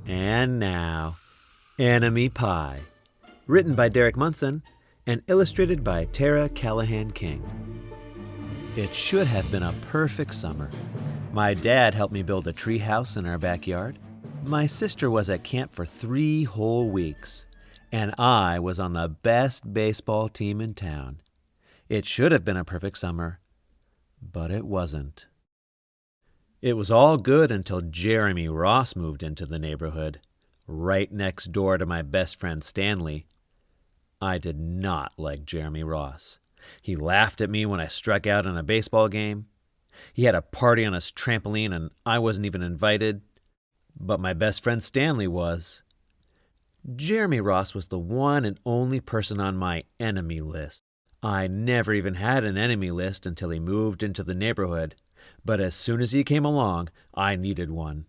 And now, Enemy Pie. Written by Derek Munson and illustrated by Tara Callahan King. It should have been a perfect summer. My dad helped me build a tree house in our backyard. My sister was at camp for 3 whole weeks. And I was on the best baseball team in town. It should have been a perfect summer, but it wasn't. It was all good until Jeremy Ross moved into the neighborhood, right next door to my best friend Stanley. I did not like Jeremy Ross. He laughed at me when I struck out in a baseball game. He had a party on his trampoline and I wasn't even invited. But my best friend Stanley was. Jeremy Ross was the one and only person on my enemy list. I never even had an enemy list until he moved into the neighborhood, but as soon as he came along, I needed one.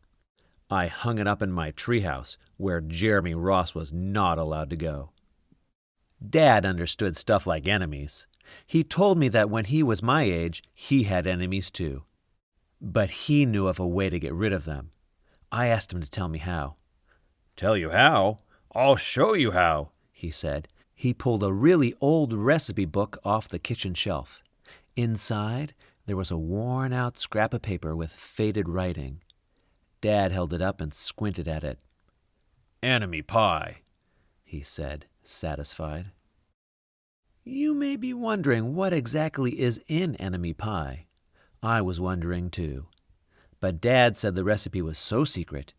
I hung it up in my treehouse, where Jeremy Ross was not allowed to go. Dad understood stuff like enemies. He told me that when he was my age, he had enemies too. But he knew of a way to get rid of them. I asked him to tell me how. "Tell you how? I'll show you how," he said. He pulled a really old recipe book off the kitchen shelf. Inside, there was a worn-out scrap of paper with faded writing. Dad held it up and squinted at it. "Enemy pie," he said, satisfied. You may be wondering what exactly is in enemy pie. I was wondering too. But Dad said the recipe was so secret,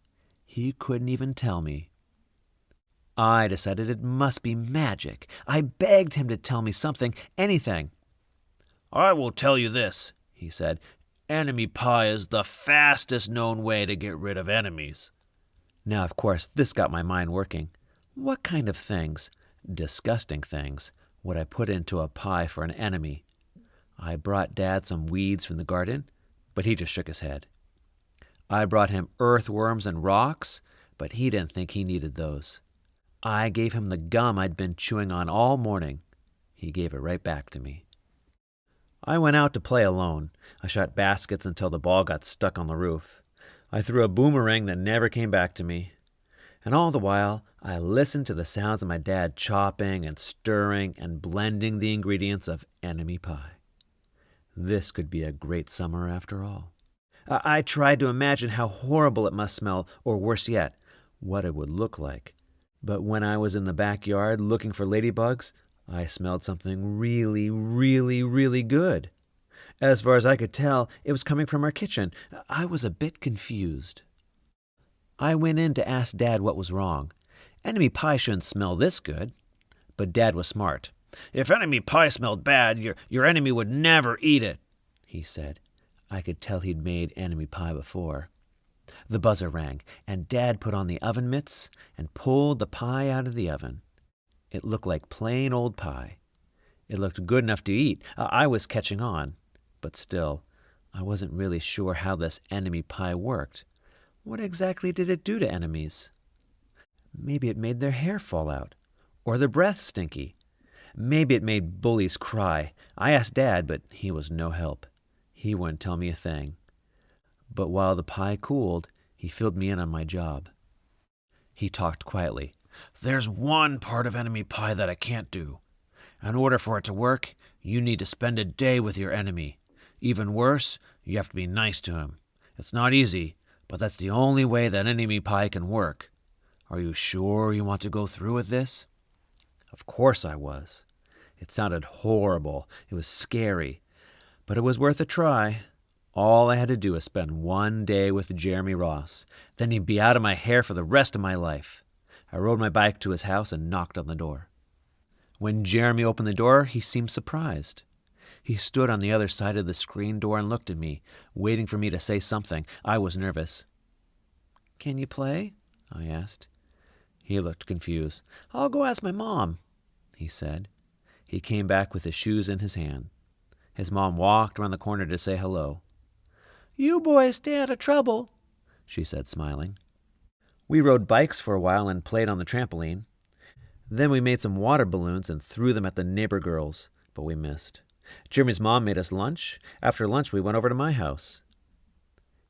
he couldn't even tell me. I decided it must be magic. I begged him to tell me something, anything. "I will tell you this," he said. "Enemy pie is the fastest known way to get rid of enemies." Now, of course, this got my mind working. What kind of things, disgusting things, would I put into a pie for an enemy? I brought Dad some weeds from the garden, but he just shook his head. I brought him earthworms and rocks, but he didn't think he needed those. I gave him the gum I'd been chewing on all morning. He gave it right back to me. I went out to play alone. I shot baskets until the ball got stuck on the roof. I threw a boomerang that never came back to me. And all the while, I listened to the sounds of my dad chopping and stirring and blending the ingredients of enemy pie. This could be a great summer after all. I tried to imagine how horrible it must smell, or worse yet, what it would look like. But when I was in the backyard looking for ladybugs, I smelled something really, really, really good. As far as I could tell, it was coming from our kitchen. I was a bit confused. I went in to ask Dad what was wrong. Enemy pie shouldn't smell this good. But Dad was smart. "If enemy pie smelled bad, your enemy would never eat it," he said. I could tell he'd made enemy pie before. The buzzer rang, and Dad put on the oven mitts and pulled the pie out of the oven. It looked like plain old pie. It looked good enough to eat. I was catching on. But still, I wasn't really sure how this enemy pie worked. What exactly did it do to enemies? Maybe it made their hair fall out, or their breath stinky. Maybe it made bullies cry. I asked Dad, but he was no help. He wouldn't tell me a thing. But while the pie cooled, he filled me in on my job. He talked quietly. "There's one part of enemy pie that I can't do. In order for it to work, you need to spend a day with your enemy. Even worse, you have to be nice to him. It's not easy, but that's the only way that enemy pie can work. Are you sure you want to go through with this?" Of course I was. It sounded horrible. It was scary. But it was worth a try. All I had to do was spend one day with Jeremy Ross. Then he'd be out of my hair for the rest of my life. I rode my bike to his house and knocked on the door. When Jeremy opened the door, he seemed surprised. He stood on the other side of the screen door and looked at me, waiting for me to say something. I was nervous. "Can you play?" I asked. He looked confused. "I'll go ask my mom," he said. He came back with his shoes in his hand. His mom walked around the corner to say hello. "You boys stay out of trouble," she said, smiling. We rode bikes for a while and played on the trampoline. Then we made some water balloons and threw them at the neighbor girls, but we missed. Jeremy's mom made us lunch. After lunch, we went over to my house.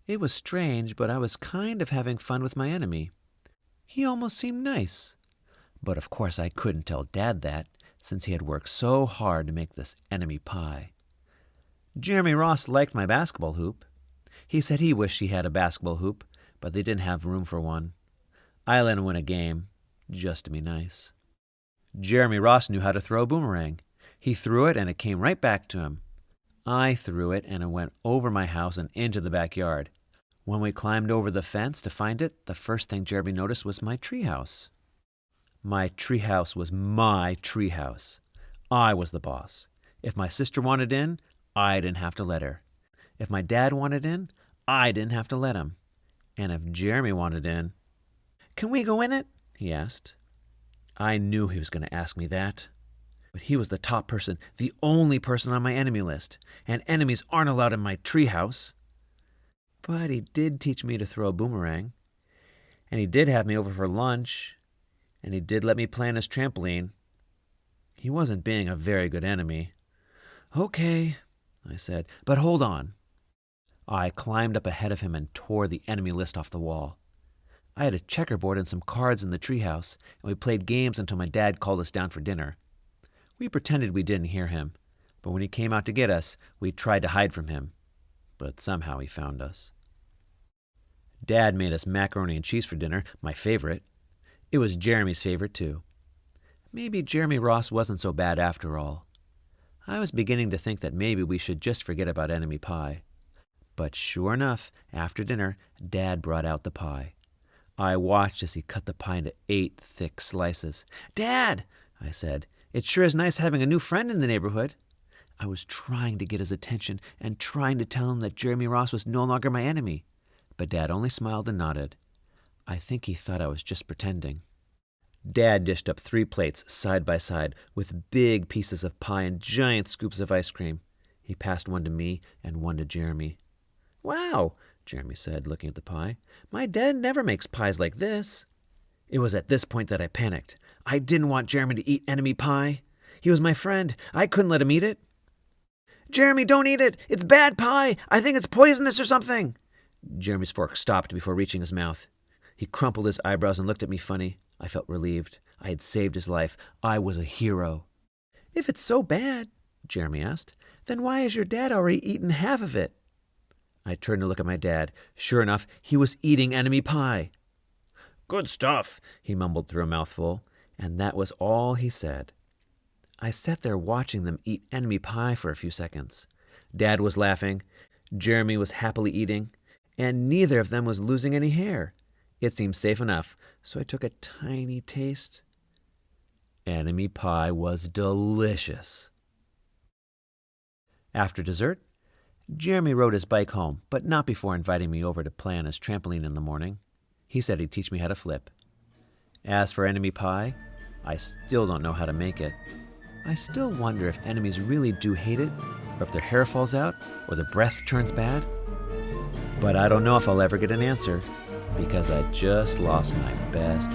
It was strange, but I was kind of having fun with my enemy. He almost seemed nice. But of course I couldn't tell Dad that, since he had worked so hard to make this enemy pie. Jeremy Ross liked my basketball hoop. He said he wished he had a basketball hoop, but they didn't have room for one. I let him win a game, just to be nice. Jeremy Ross knew how to throw a boomerang. He threw it and it came right back to him. I threw it and it went over my house and into the backyard. When we climbed over the fence to find it, the first thing Jeremy noticed was my treehouse. My treehouse was my treehouse. I was the boss. If my sister wanted in, I didn't have to let her. If my dad wanted in, I didn't have to let him. And if Jeremy wanted in, "Can we go in it?" he asked. I knew he was going to ask me that. But he was the top person, the only person on my enemy list, and enemies aren't allowed in my treehouse. But he did teach me to throw a boomerang, and he did have me over for lunch, and he did let me play on his trampoline. He wasn't being a very good enemy. "Okay," I said, "but hold on." I climbed up ahead of him and tore the enemy list off the wall. I had a checkerboard and some cards in the treehouse, and we played games until my dad called us down for dinner. We pretended we didn't hear him, but when he came out to get us, we tried to hide from him. But somehow he found us. Dad made us macaroni and cheese for dinner, my favorite. It was Jeremy's favorite, too. Maybe Jeremy Ross wasn't so bad after all. I was beginning to think that maybe we should just forget about enemy pie. But sure enough, after dinner, Dad brought out the pie. I watched as he cut the pie into 8 thick slices. "Dad," I said, "it sure is nice having a new friend in the neighborhood." I was trying to get his attention and trying to tell him that Jeremy Ross was no longer my enemy. But Dad only smiled and nodded. I think he thought I was just pretending. Dad dished up 3 plates side by side with big pieces of pie and giant scoops of ice cream. He passed one to me and one to Jeremy. "Wow," Jeremy said, looking at the pie. "My dad never makes pies like this." It was at this point that I panicked. I didn't want Jeremy to eat enemy pie. He was my friend. I couldn't let him eat it. "Jeremy, don't eat it. It's bad pie. I think it's poisonous or something." Jeremy's fork stopped before reaching his mouth. He crumpled his eyebrows and looked at me funny. I felt relieved. I had saved his life. I was a hero. "If it's so bad," Jeremy asked, "then why has your dad already eaten half of it?" I turned to look at my dad. Sure enough, he was eating enemy pie. "Good stuff," he mumbled through a mouthful, and that was all he said. I sat there watching them eat enemy pie for a few seconds. Dad was laughing, Jeremy was happily eating, and neither of them was losing any hair. It seemed safe enough, so I took a tiny taste. Enemy pie was delicious. After dessert, Jeremy rode his bike home, but not before inviting me over to play on his trampoline in the morning. He said he'd teach me how to flip. As for enemy pie, I still don't know how to make it. I still wonder if enemies really do hate it, or if their hair falls out, or the breath turns bad. But I don't know if I'll ever get an answer, because I just lost my best